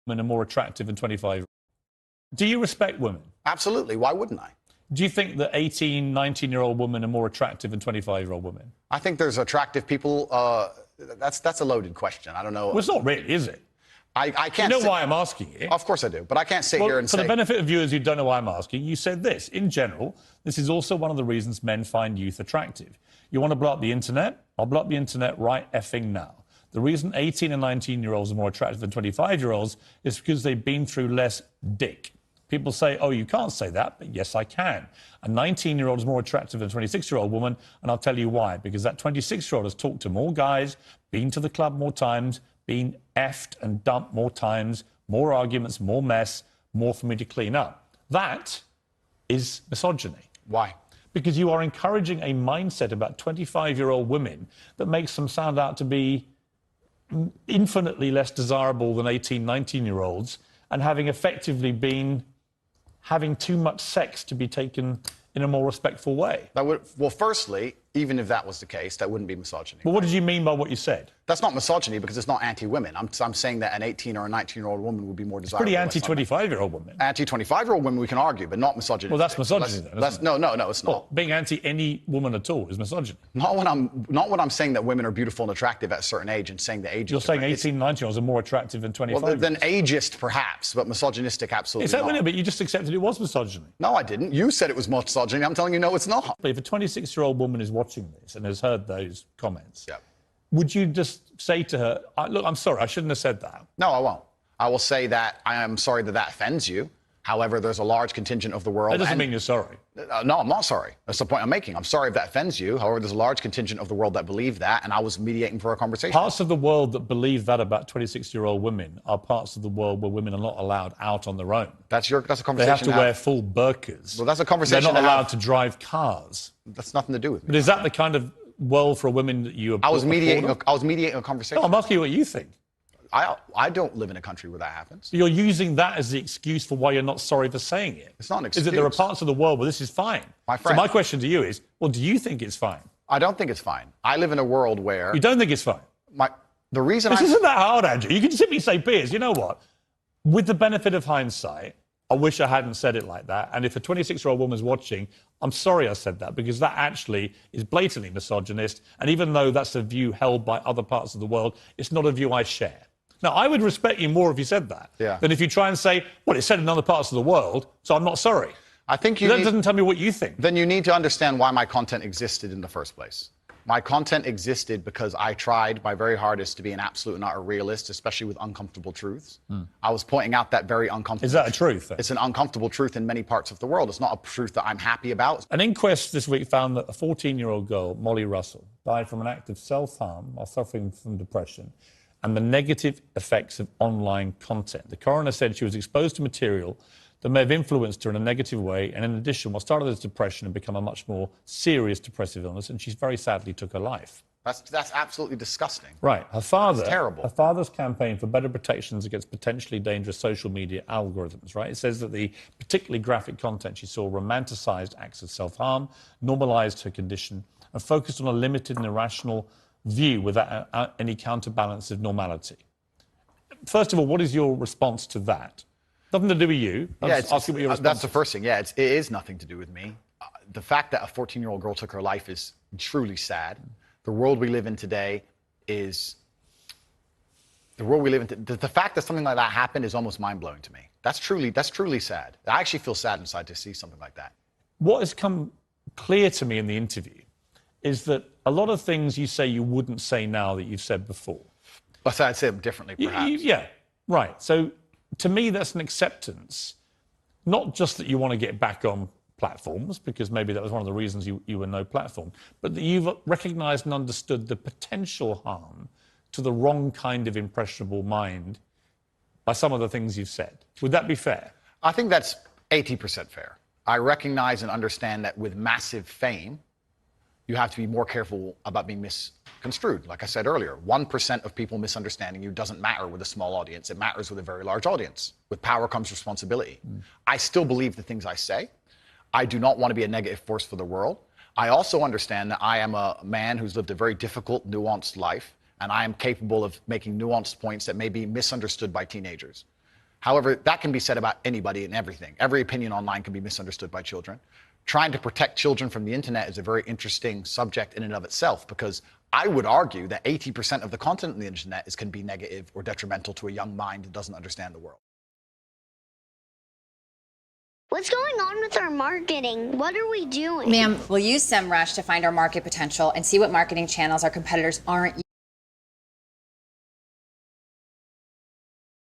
women are more attractive than 25. Do you respect women? Absolutely. Why wouldn't I? Do you think that 18, 19-year-old women are more attractive than 25-year-old women? I think there's attractive people. That's a loaded question. I don't know. Well, it's not really, is it? I can't. You know why I'm asking it? Of course I do, but I can't sit here and for say. the benefit of viewers who don't know why I'm asking, you said this. In general, this is also one of the reasons men find youth attractive. You want to blow up the internet? I'll blow up the internet right effing now. The reason 18 and 19-year-olds are more attractive than 25-year-olds is because they've been through less dick. People say, oh, you can't say that, but yes, I can. A 19-year-old is more attractive than a 26-year-old woman, and I'll tell you why. Because that 26-year-old has talked to more guys, been to the club more times, been effed and dumped more times, more arguments, more mess, more for me to clean up. That is misogyny. Why? Because you are encouraging a mindset about 25-year-old women that makes them sound out to be infinitely less desirable than 18, 19-year-olds, and having effectively been having too much sex to be taken in a more respectful way. Well, firstly, even if that was the case, that wouldn't be misogyny. But what did you mean by what you said? That's not misogyny because it's not anti-women. I'm saying that an 18 or a 19-year-old woman would be more desirable. Pretty anti-25-year-old woman. Anti-25-year-old women we can argue, but not misogyny. Well, that's misogyny then, isn't it? No, it's not. Well, being anti any woman at all is misogyny. Not when I'm saying that women are beautiful and attractive at a certain age and saying the age. You're saying 18, 19-year-olds are more attractive than 25. Well, than ageist perhaps, but misogynistic absolutely is that not. But you just accepted it was misogyny. No, I didn't. You said it was misogyny. I'm telling you, no, it's not. But if a 26-year-old woman is watching this and has heard those comments, yeah. Would you just say to her, look, I'm sorry, I shouldn't have said that? No, I won't. I will say that I am sorry that offends you. However, there's a large contingent of the world. That doesn't mean you're sorry. No, I'm not sorry. That's the point I'm making. I'm sorry if that offends you. However, there's a large contingent of the world that believe that, and I was mediating for a conversation. Parts of the world that believe that about 26-year-old women are parts of the world where women are not allowed out on their own. That's a conversation. They have to wear full burqas. Well, that's a conversation. They're not allowed to drive cars. That's nothing to do with me. But is that the kind of world for women that you? I was mediating a conversation. No, I'm asking you what you think. I don't live in a country where that happens. You're using that as the excuse for why you're not sorry for saying it. It's not an excuse. Is that there are parts of the world where this is fine? My friend. So my question to you is, well, do you think it's fine? I don't think it's fine. I live in a world where... You don't think it's fine? The reason This isn't that hard, Andrew. You can simply say, Piers, you know what? With the benefit of hindsight, I wish I hadn't said it like that. And if a 26-year-old woman's watching, I'm sorry I said that, because that actually is blatantly misogynist. And even though that's a view held by other parts of the world, it's not a view I share. Now, I would respect you more if you said that than if you try and say, well, it's said in other parts of the world, so I'm not sorry. I think that doesn't tell me what you think. Then you need to understand why my content existed in the first place. My content existed because I tried my very hardest to be an absolute and utter realist, especially with uncomfortable truths. I was pointing out that very uncomfortable... Is that a truth, then? It's an uncomfortable truth in many parts of the world. It's not a truth that I'm happy about. An inquest this week found that a 14-year-old girl, Molly Russell, died from an act of self-harm while suffering from depression and the negative effects of online content. The coroner said she was exposed to material that may have influenced her in a negative way, and in addition, what started as depression had become a much more serious depressive illness, and she very sadly took her life. That's absolutely disgusting. Right. Her father... It's terrible. Her father's campaign for better protections against potentially dangerous social media algorithms, right? It says that the particularly graphic content she saw romanticized acts of self-harm, normalized her condition, and focused on a limited and irrational view without any counterbalance of normality. First of all, what is your response to that? Nothing to do with you. That's the first thing. Yeah, it is nothing to do with me. The fact that a 14-year-old girl took her life is truly sad. The world we live in today is... The fact that something like that happened is almost mind-blowing to me. That's truly sad. I actually feel sad inside to see something like that. What has come clear to me in the interview is that a lot of things you say you wouldn't say now that you've said before. But I'd say them differently, perhaps. Yeah, right. So to me, that's an acceptance, not just that you want to get back on platforms, because maybe that was one of the reasons you were no platform, but that you've recognised and understood the potential harm to the wrong kind of impressionable mind by some of the things you've said. Would that be fair? I think that's 80% fair. I recognise and understand that with massive fame, you have to be more careful about being misconstrued. Like I said earlier, 1% of people misunderstanding you doesn't matter with a small audience. It matters with a very large audience. With power comes responsibility. I still believe the things I say. I do not want to be a negative force for the world. I also understand that I am a man who's lived a very difficult, nuanced life, and I am capable of making nuanced points that may be misunderstood by teenagers. However, that can be said about anybody and everything. Every opinion online can be misunderstood by children. Trying to protect children from the internet is a very interesting subject in and of itself, because I would argue that 80% of the content on the internet can be negative or detrimental to a young mind that doesn't understand the world. What's going on with our marketing? What are we doing? Ma'am, we'll use SEMrush to find our market potential and see what marketing channels our competitors aren't